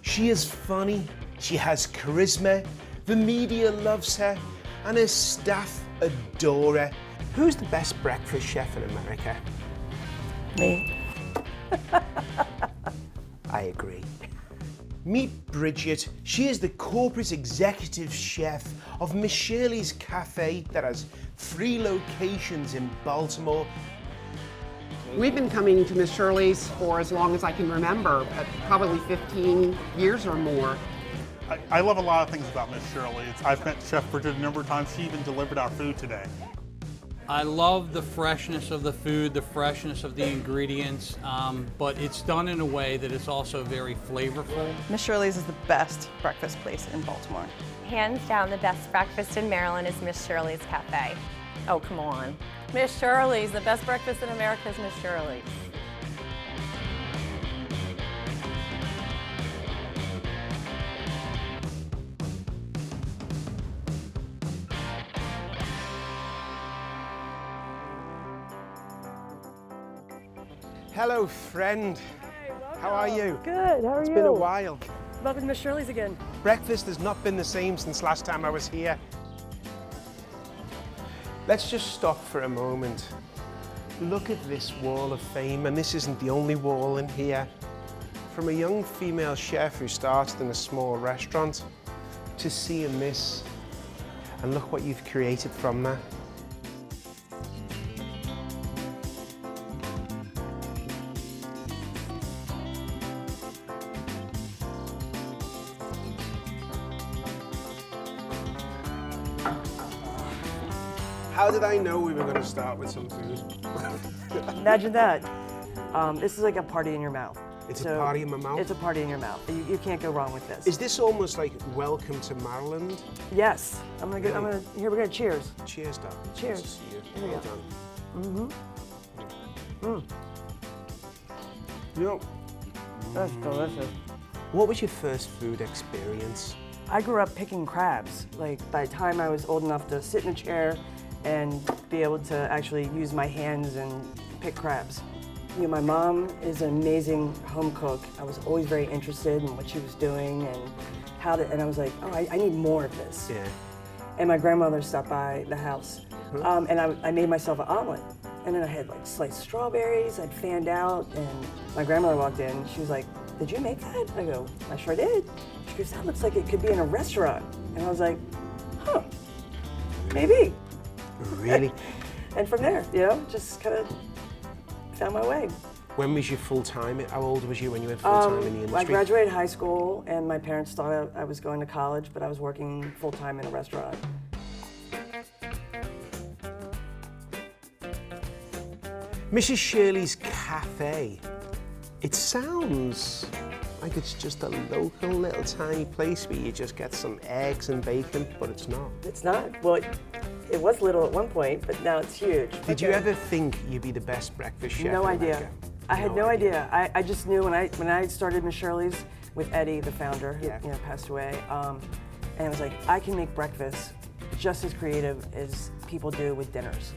She is funny, she has charisma, the media loves her, and her staff adore her. Who's the best breakfast chef in America? Me. I agree. Meet Bridget. She is the corporate executive chef of Miss Shirley's Cafe that has 3 locations in Baltimore. We've been coming to Miss Shirley's for as long as I can remember, probably 15 years or more. I love a lot of things about Miss Shirley. I've met Chef Brigitte a number of times. She even delivered our food today. I love the freshness of the food, the freshness of the ingredients, but it's done in a way that is also very flavorful. Miss Shirley's is the best breakfast place in Baltimore. Hands down, the best breakfast in Maryland is Miss Shirley's Cafe. Oh, come on. Miss Shirley's, the best breakfast in America is Miss Shirley's. Hello, friend. Hey, How are you? Good, how are It's you? been a while. Welcome to Miss Shirley's again. Breakfast has not been the same since last time I was here. Let's just stop for a moment. Look at this wall of fame, and this isn't the only wall in here. From a young female chef who started in a small restaurant to seeing this, and look what you've created from that. How did I know we were going to start with some food? Imagine that. This is like a party in your mouth. It's a party in my mouth? It's a party in your mouth. You can't go wrong with this. Is this almost like welcome to Maryland? Yes. Here we're gonna cheers. Cheers, Doc. Cheers. Nice to see you. Here we Well go. done. You know, That's delicious. what was your first food experience? I grew up picking crabs. Like, by the time I was old enough to sit in a chair and be able to actually use my hands and pick crabs. You know, my mom is an amazing home cook. I was always very interested in what she was doing and and I was like, oh, I need more of this. Yeah. And my grandmother stopped by the house, and I made myself an omelet. And then I had like sliced strawberries, I'd fanned out, and my grandmother walked in, she was like, did you make that? I go, I sure did. She goes, that looks like it could be in a restaurant. And I was like, huh, maybe. Really? And from there, you know, just kind of found my way. When was you full-time? How old was you when you went full-time in the industry? I graduated high school, and my parents thought I was going to college, but I was working full-time in a restaurant. Mrs. Shirley's Cafe. It sounds like it's just a local little tiny place where you just get some eggs and bacon, but it's not. It's not. Well, it was little at one point, but now it's huge. Did you ever think you'd be the best breakfast chef No in idea. America? I had no idea. I just knew when I started Miss Shirley's with Eddie, the founder, who passed away, and I was like, I can make breakfast just as creative as people do with dinners.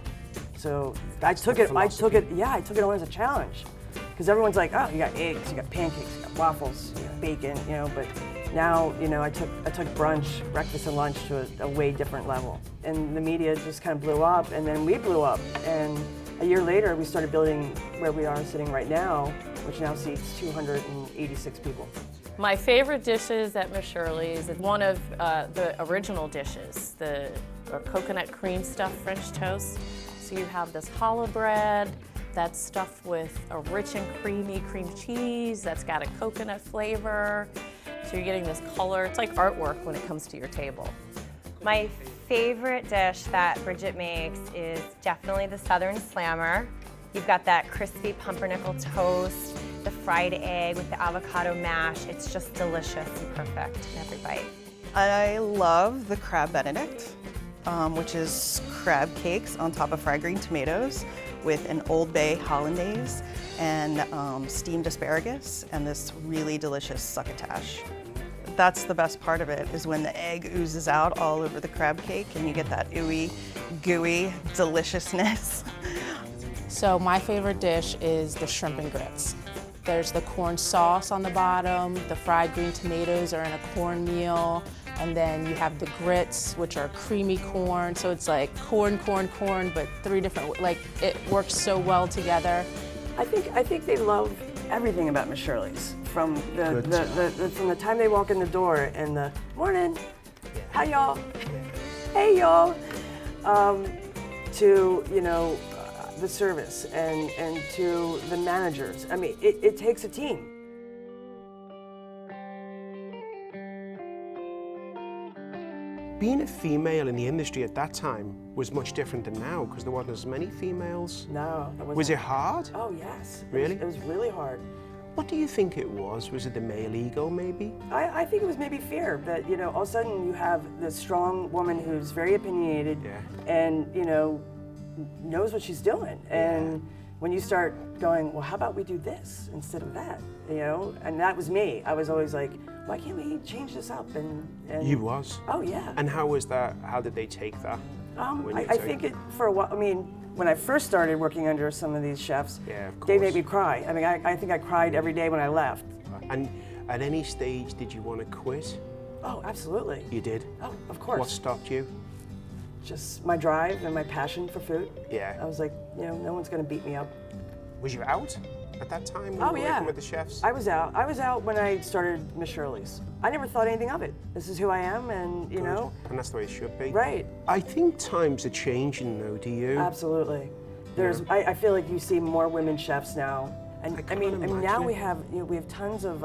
So I took it on as a challenge. Because everyone's like, oh, you got eggs, you got pancakes, you got waffles, you got bacon, you know, but now, you know, I took brunch, breakfast and lunch to a way different level. And the media just kind of blew up, and then we blew up. And a year later, we started building where we are sitting right now, which now seats 286 people. My favorite dishes at Miss Shirley's is one of the original dishes, the coconut cream stuffed French toast. So you have this challah bread that's stuffed with a rich and creamy cream cheese that's got a coconut flavor. So you're getting this color. It's like artwork when it comes to your table. My favorite dish that Bridget makes is definitely the Southern Slammer. You've got that crispy pumpernickel toast, the fried egg with the avocado mash. It's just delicious and perfect in every bite. I love the crab benedict, which is crab cakes on top of fried green tomatoes with an Old Bay hollandaise and steamed asparagus and this really delicious succotash. That's the best part of it, is when the egg oozes out all over the crab cake and you get that ooey, gooey deliciousness. So my favorite dish is the shrimp and grits. There's the corn sauce on the bottom, the fried green tomatoes are in a cornmeal, and then you have the grits, which are creamy corn. So it's like corn, but 3 different, like it works so well together. I think they love everything about Miss Shirley's. From from the time they walk in the door and the morning, hi y'all, hey y'all, to the service and to the managers. I mean, it takes a team. Being a female in the industry at that time was much different than now because there wasn't as many females. No, it wasn't. Was it hard? Oh yes. Really? It was really hard. What do you think it was? Was it the male ego, maybe? I think it was maybe fear that, all of a sudden you have this strong woman who's very opinionated and, knows what she's doing. And when you start going, well, how about we do this instead of that, And that was me. I was always like, why can't we change this up? And You was? Oh, yeah. And how was that? How did they take that? I think it, for a while, when I first started working under some of these chefs, they made me cry. I mean, I think I cried every day when I left. And at any stage, did you want to quit? Oh, absolutely. You did? Oh, of course. What stopped you? Just my drive and my passion for food. Yeah. I was like, no one's going to beat me up. Was you out at that time when Oh, you were yeah. working with the chefs? I was out. I was out when I started Miss Shirley's. I never thought anything of it. This is who I am, and Good. And that's the way it should be. Right. I think times are changing though, do you? Absolutely. I feel like you see more women chefs now. And I mean now we have tons of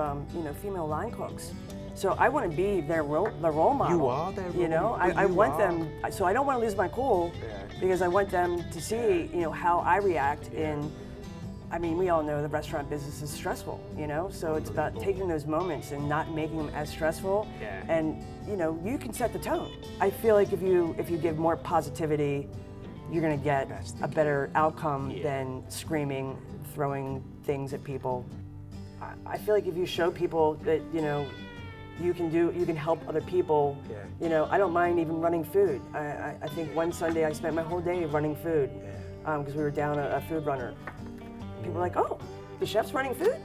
female line cooks. So I want to be their role model. You are their role model. I want them. So I don't want to lose my cool because I want them to see how I react in. I mean, we all know the restaurant business is stressful, so it's about taking those moments and not making them as stressful. And, you can set the tone. I feel like if you give more positivity, you're going to get a better outcome than screaming, throwing things at people. I feel like if you show people that, you can help other people. I don't mind even running food. I think one Sunday I spent my whole day running food because we were down a food runner. People were like, oh, the chef's running food?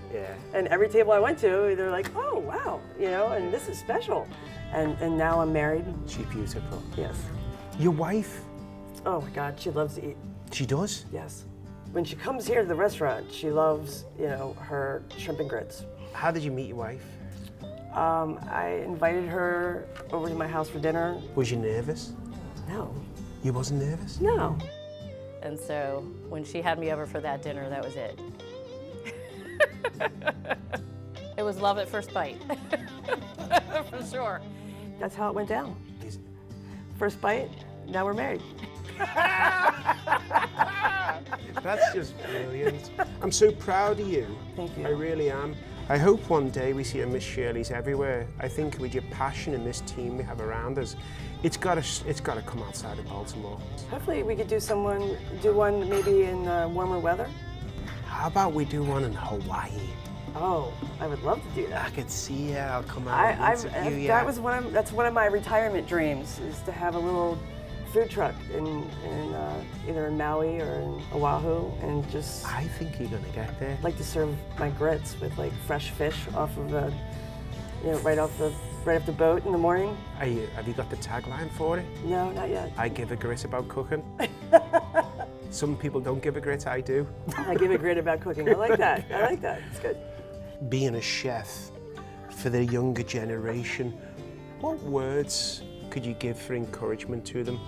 And every table I went to, they're like, oh, wow, and this is special. And now I'm married. She's beautiful. Yes. Your wife? Oh my God, she loves to eat. She does? Yes. When she comes here to the restaurant, she loves, her shrimp and grits. How did you meet your wife? I invited her over to my house for dinner. Was you nervous? No. You wasn't nervous? No. And so when she had me over for that dinner, that was it. It was love at first bite, for sure. That's how it went down. First bite, now we're married. That's just brilliant. I'm so proud of you. Thank you. I really am. I hope one day we see a Miss Shirley's everywhere. I think with your passion and this team we have around us, it's got to come outside of Baltimore. Hopefully we could do one maybe in warmer weather. How about we do one in Hawaii? Oh, I would love to do that. I could see you. I'll come out and interview you. That's one of my retirement dreams, is to have a little food truck in either in Maui or in Oahu, and just. I think you're gonna get there. I'd like to serve my grits with like fresh fish off of the, right off the boat in the morning. Have you got the tagline for it? No, not yet. I give a grit about cooking. Some people don't give a grit. I do. I give a grit about cooking. I like that. I like that. It's good. Being a chef for the younger generation, what words could you give for encouragement to them?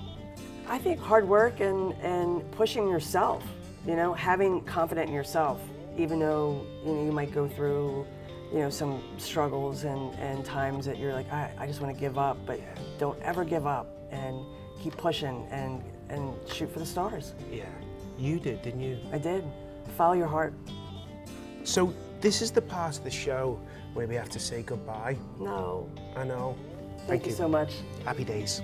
I think hard work and pushing yourself, having confidence in yourself, even though you might go through some struggles and times that you're like, I just want to give up, but don't ever give up and keep pushing and shoot for the stars. Yeah, you did, didn't you? I did. Follow your heart. So this is the part of the show where we have to say goodbye. No. I know. Thank you so much. Happy days.